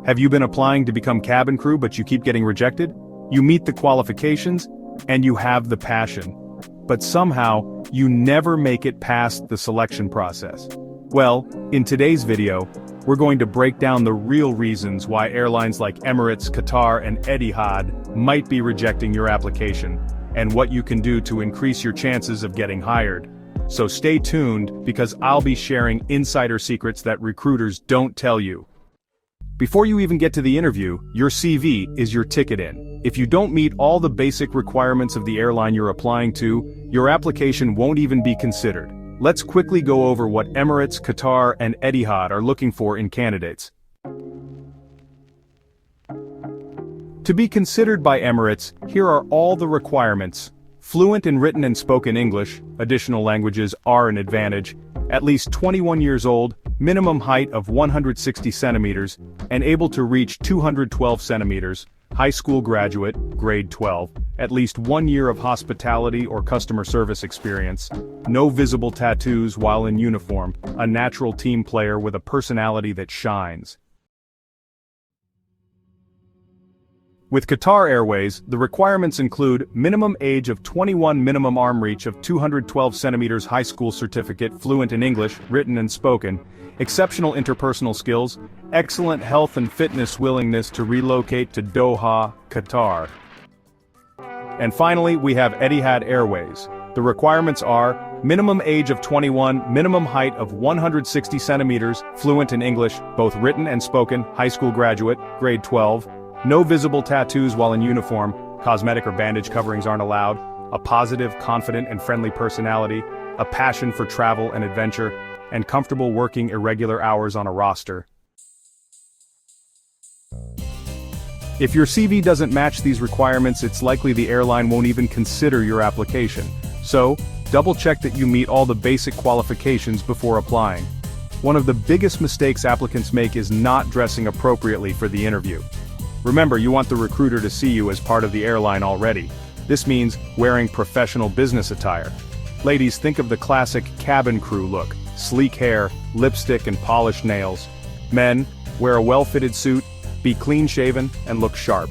Have you been applying to become cabin crew but you keep getting rejected? You meet the qualifications, and you have the passion. But somehow, you never make it past the selection process. Well, in today's video, we're going to break down the real reasons why airlines like Emirates, Qatar, and Etihad might be rejecting your application, and what you can do to increase your chances of getting hired. So stay tuned, because I'll be sharing insider secrets that recruiters don't tell you. Before you even get to the interview, your CV is your ticket in. If you don't meet all the basic requirements of the airline you're applying to, your application won't even be considered. Let's quickly go over what Emirates, Qatar, and Etihad are looking for in candidates. To be considered by Emirates, here are all the requirements. Fluent in written and spoken English, additional languages are an advantage, at least 21 years old, minimum height of 160 centimeters, and able to reach 212 centimeters, high school graduate, grade 12, at least 1 year of hospitality or customer service experience, no visible tattoos while in uniform, a natural team player with a personality that shines. With Qatar Airways, the requirements include minimum age of 21, minimum arm reach of 212 centimeters, high school certificate, fluent in English, written and spoken, exceptional interpersonal skills, excellent health and fitness, willingness to relocate to Doha, Qatar. And finally, we have Etihad Airways. The requirements are minimum age of 21, minimum height of 160 centimeters, fluent in English, both written and spoken, high school graduate, grade 12, no visible tattoos while in uniform, cosmetic or bandage coverings aren't allowed, a positive, confident, and friendly personality, a passion for travel and adventure, and comfortable working irregular hours on a roster. If your CV doesn't match these requirements, it's likely the airline won't even consider your application. So, double-check that you meet all the basic qualifications before applying. One of the biggest mistakes applicants make is not dressing appropriately for the interview. Remember, you want the recruiter to see you as part of the airline already. This means wearing professional business attire. Ladies, think of the classic cabin crew look: sleek hair, lipstick, and polished nails. Men, wear a well-fitted suit, be clean-shaven, and look sharp.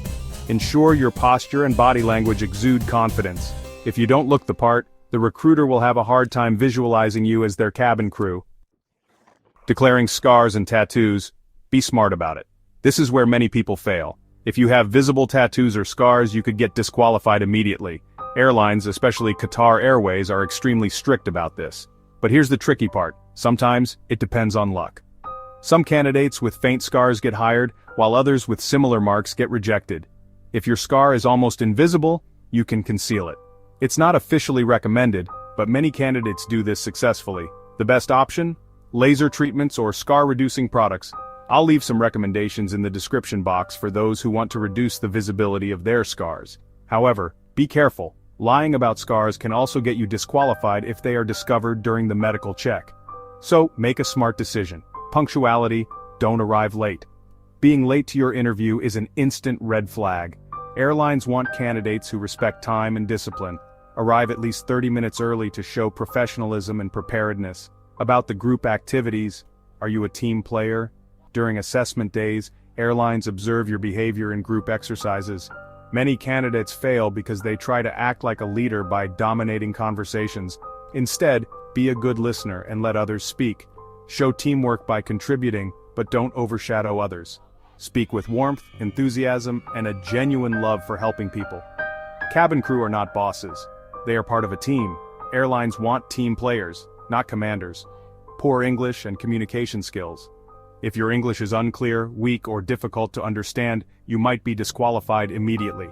Ensure your posture and body language exude confidence. If you don't look the part, the recruiter will have a hard time visualizing you as their cabin crew. Declaring scars and tattoos, be smart about it. This is where many people fail. If you have visible tattoos or scars, you could get disqualified immediately. Airlines, especially Qatar Airways, are extremely strict about this. But here's the tricky part: sometimes, it depends on luck. Some candidates with faint scars get hired, while others with similar marks get rejected. If your scar is almost invisible, you can conceal it. It's not officially recommended, but many candidates do this successfully. The best option? Laser treatments or scar-reducing products. I'll leave some recommendations in the description box for those who want to reduce the visibility of their scars. However, be careful. Lying about scars can also get you disqualified if they are discovered during the medical check. So, make a smart decision. Punctuality, don't arrive late. Being late to your interview is an instant red flag. Airlines want candidates who respect time and discipline. Arrive at least 30 minutes early to show professionalism and preparedness. About the group activities, are you a team player? During assessment days, airlines observe your behavior in group exercises. Many candidates fail because they try to act like a leader by dominating conversations. Instead, be a good listener and let others speak. Show teamwork by contributing, but don't overshadow others. Speak with warmth, enthusiasm, and a genuine love for helping people. Cabin crew are not bosses. They are part of a team. Airlines want team players, not commanders. Poor English and communication skills. If your English is unclear, weak, or difficult to understand, you might be disqualified immediately.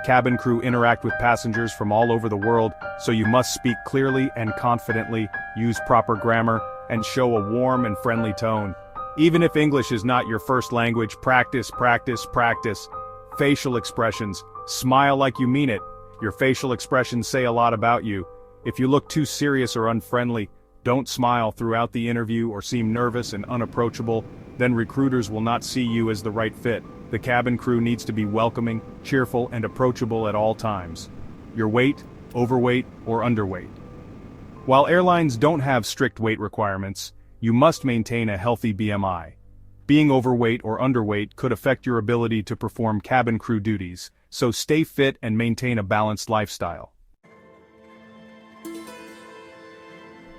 Cabin crew interact with passengers from all over the world, so you must speak clearly and confidently, use proper grammar, and show a warm and friendly tone. Even if English is not your first language, practice, practice, practice. Facial expressions. Smile like you mean it. Your facial expressions say a lot about you. If you look too serious or unfriendly, don't smile throughout the interview or seem nervous and unapproachable, then recruiters will not see you as the right fit. The cabin crew needs to be welcoming, cheerful, and approachable at all times. Your weight, overweight, or underweight. While airlines don't have strict weight requirements, you must maintain a healthy BMI. Being overweight or underweight could affect your ability to perform cabin crew duties, so stay fit and maintain a balanced lifestyle.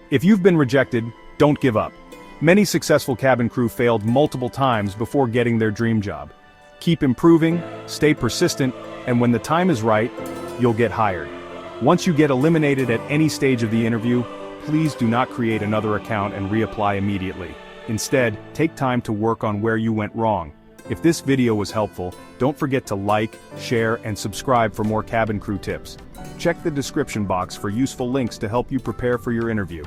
If you've been rejected, don't give up. Many successful cabin crew failed multiple times before getting their dream job. Keep improving, stay persistent, and when the time is right, you'll get hired. Once you get eliminated at any stage of the interview, please do not create another account and reapply immediately. Instead, take time to work on where you went wrong. If this video was helpful, don't forget to like, share, and subscribe for more cabin crew tips. Check the description box for useful links to help you prepare for your interview.